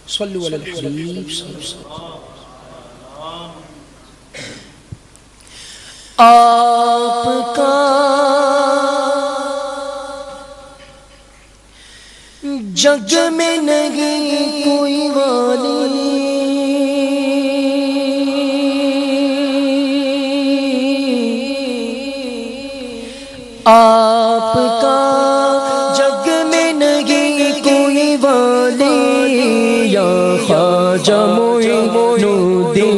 صلو علی الحبیب صلی اللہ علیہ وسلم۔ آپ کا جگ میں نہیں کوئی والی، آپ کا جگ میں نہیں کوئی والی، یا خواجہ معین الدین،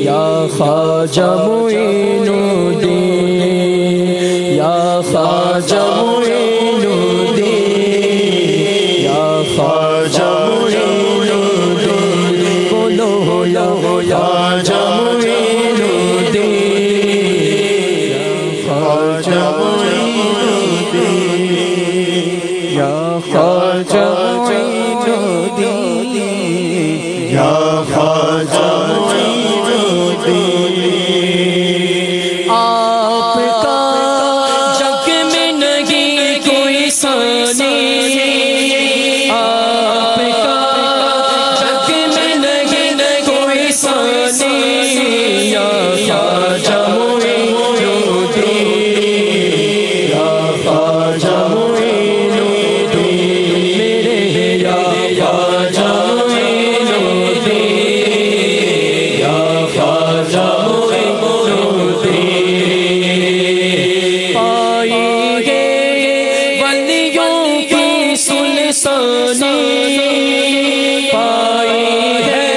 یا خواجہ معین الدین، یا خواجہ معین الدین، یا خواجہ معین الدین، بولو یا خواجہ معین الدین، یا خواجہ معین الدین، یا خواجہ معین الدین، یا خواجہ معین الدین۔ آپ کا جگ میں نہیں کوئی ثانی، آپ کا جگ میں نہیں کوئی ثانی، یا خواجہ معین الدین، یا خواجہ معین الدین، میرے یا خواجہ معین الدین، یا خواجہ معین الدین۔ پائی ہے ولیوں کی سلطانی، پائی ہے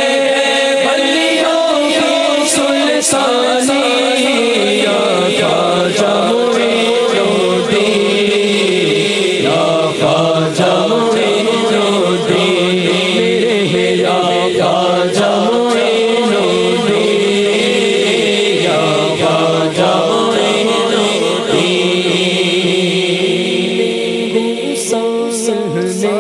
ولیوں کی سلطانی، یا خواجہ معین الدین، یا خواجہ معین الدین، میرے یا خواجہ معین الدین، یا خواجہ معین الدین۔ سامنے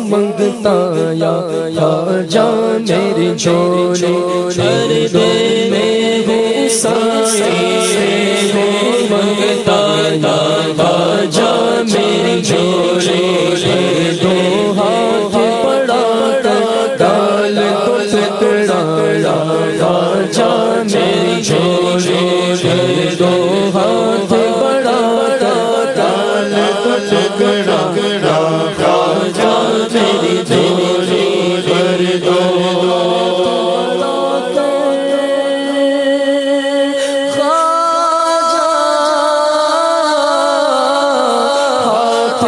منگتا یا خواجہ میری جھولی، ہر دل میں ہوں سائے منگتا یا خواجہ میری جھولی، ہر دو ہاتھ بڑھا کر ڈال کو ٹکڑا یا خواجہ میری جھولی، ہر دو ہاتھ بڑھا کر ڈال کو ٹکڑا یا خواجہ میری جھولی، ہر دو خواجہ ہاتھ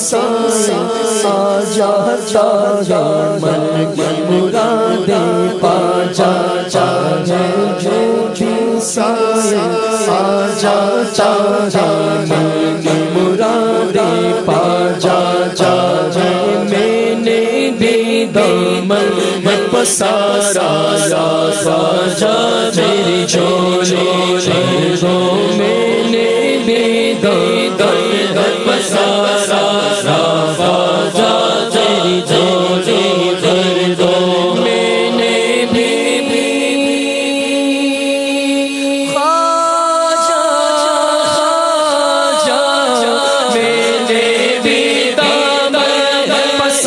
سائے آ جاتا ہے من مرادیں پا جاتا ہے جو بھی سائے آ جاتا ہے من مرادیں پا جاتا ہے میں نے بھی دامن پسارا خواجہ میری جھولی دو میں نے بھی دامن پسارا خواجہ میری جھولی کر دو میں نے بھی خواجہ میں نے بھی دامن پسارا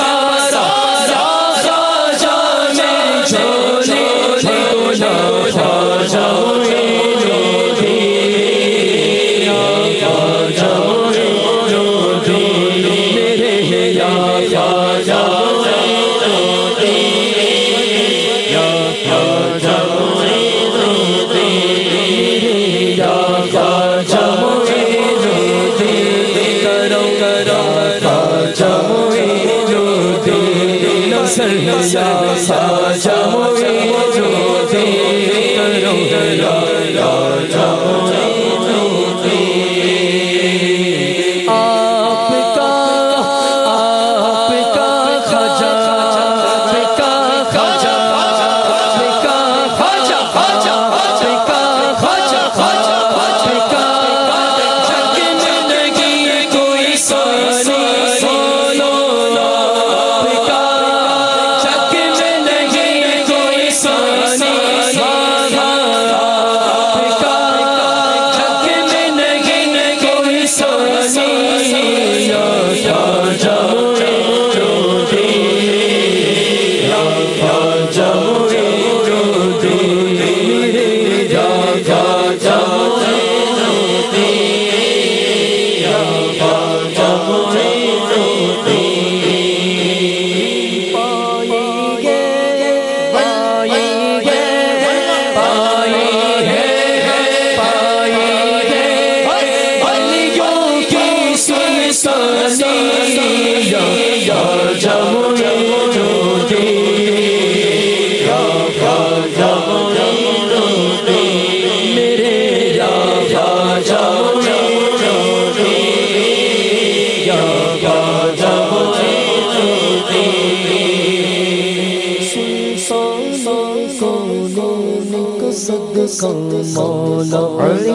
مولا علی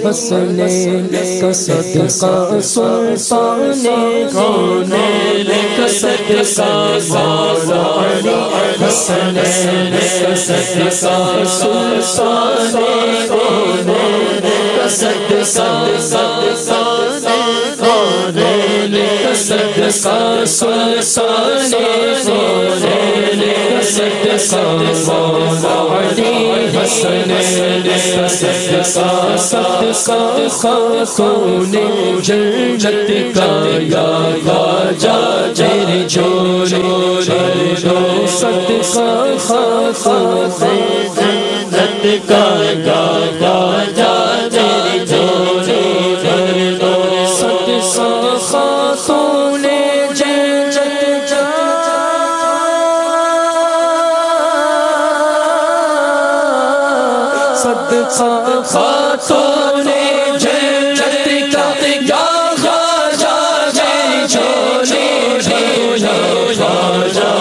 حسنین کا صدقہ سلطان کونین کا صدقہ مولا علی حسنین کا صدقہ سلطان کونین کا صدقہ کونین کا صدقہ سلطان کونین کا صدقہ مولا علی حسنین کا صدقہ خاتون جنت کا یا خواجہ میری جھولی کر دو صدقہ خاتون جنت کا یا خواجہ میری جھولی کر دو صدقہ خاتون جنت کا صدقہ خاتون جنت کا یا خواجہ میری جھولی یا خواجہ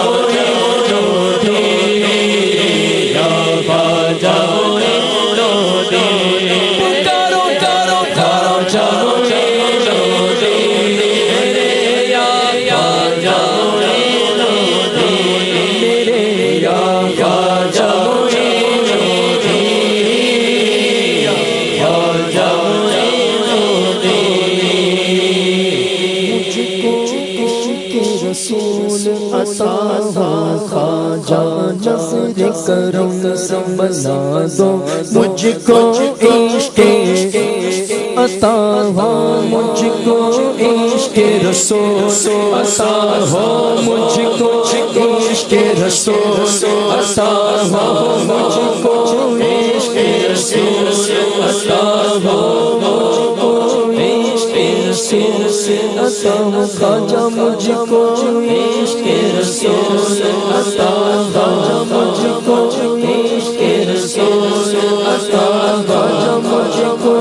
یا خواجہ پکارو کرو خواجہ میرے یا خواجہ میرے یا خواجہ رسول عطا خواجہ نظر کرم سے بنا دو مجھ کو عشق عطا ہو مجھ کو عشق رسول عطا ہو مجھ کو عشق رسول عطا ہو مجھ کو عشق رسول عطا ہو مجھ کو عشق رسول عطا ہو خواجہ مجھ کو عشق رسول عطا خواجہ مجھ کو عشق رسول عطا خواجہ مجھ کو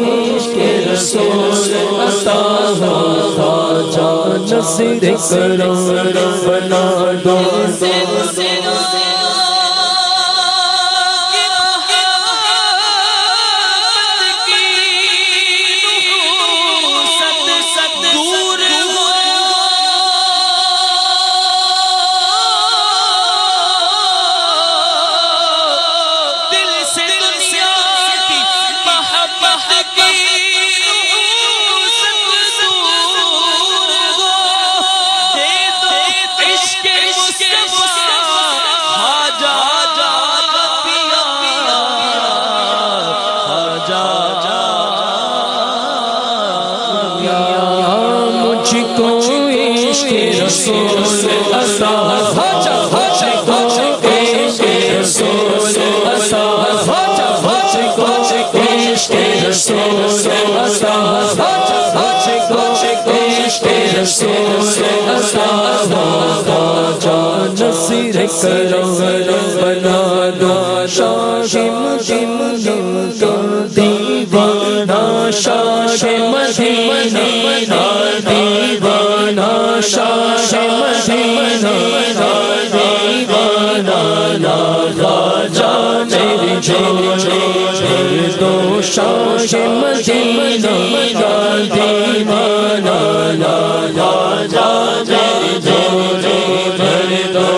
عشق رسول عطا خواجہ نصیر کرم بنا دو نصیر کرم بنا دو شاہ مدینہ کا دیوانہ شاہ مدینہ کا دیوانہ شاہ مدینہ کا دیوانہ خواجہ میری جان دو شاہ مدینہ کا دیوانہ خواجہ میری جان دو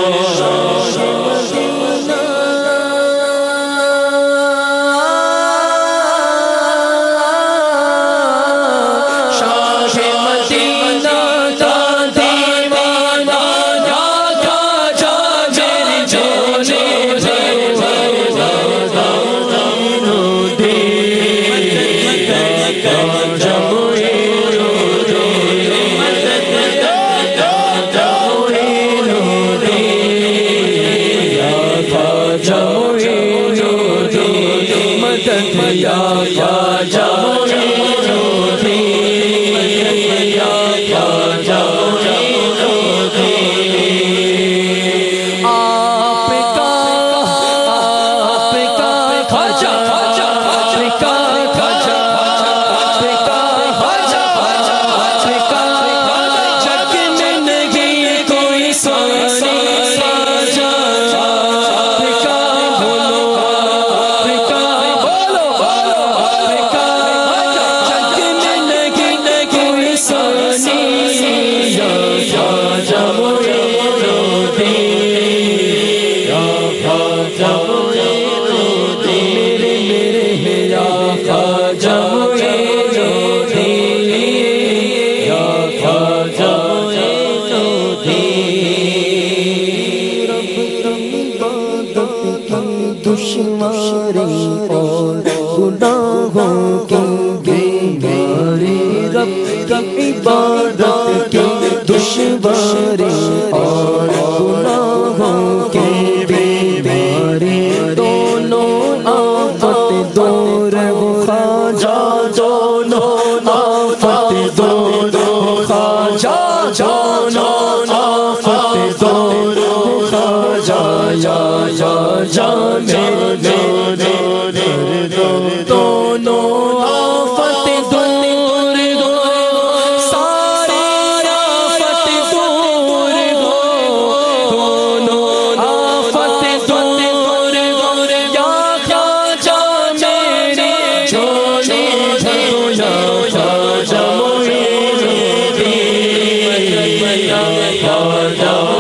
دشواری اور گناہوں کی بیماری رب عبادت کی دشواری اور گناہوں کی بیماری دونوں آفت دور خواجہ دونوں آفت دور خواجہ دونوں آفت دور خواجہ یا جان دونوں آفت دور ساری آفت دور دونوں آفت دور یا خواجہ میری جھولی یا خواجہ میری یا خواجہ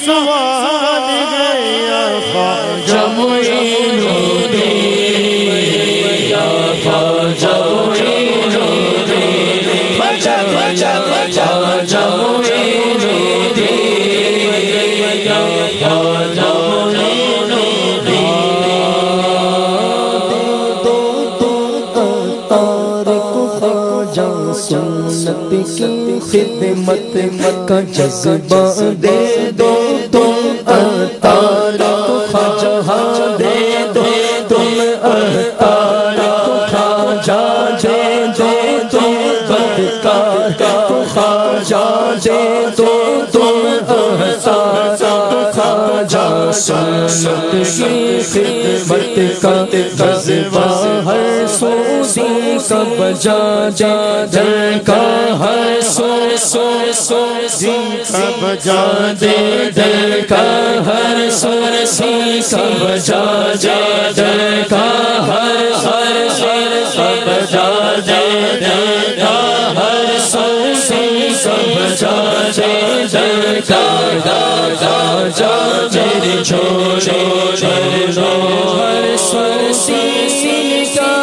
سوال گیا خواجہ معین الدین سنت کی خدمت کا جذبہ دے دو تم عطار کو خواجہ دے دو تم عطار کو خواجہ دے دو تم بدکار کو خواجہ دے دو تم عطار کو خواجہ سنت کی خدمت کا جذبہ ہر سو دن کا بجا جا دل کا ہر سو دن کا بجا دے دل کا ہر سو کا بجا جا دل کا ہر کا بجا دے دل کا ہر سو کا بجا دے دل کا جا میری چھوڑے ہر سو کا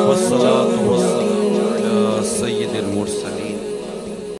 والصلاة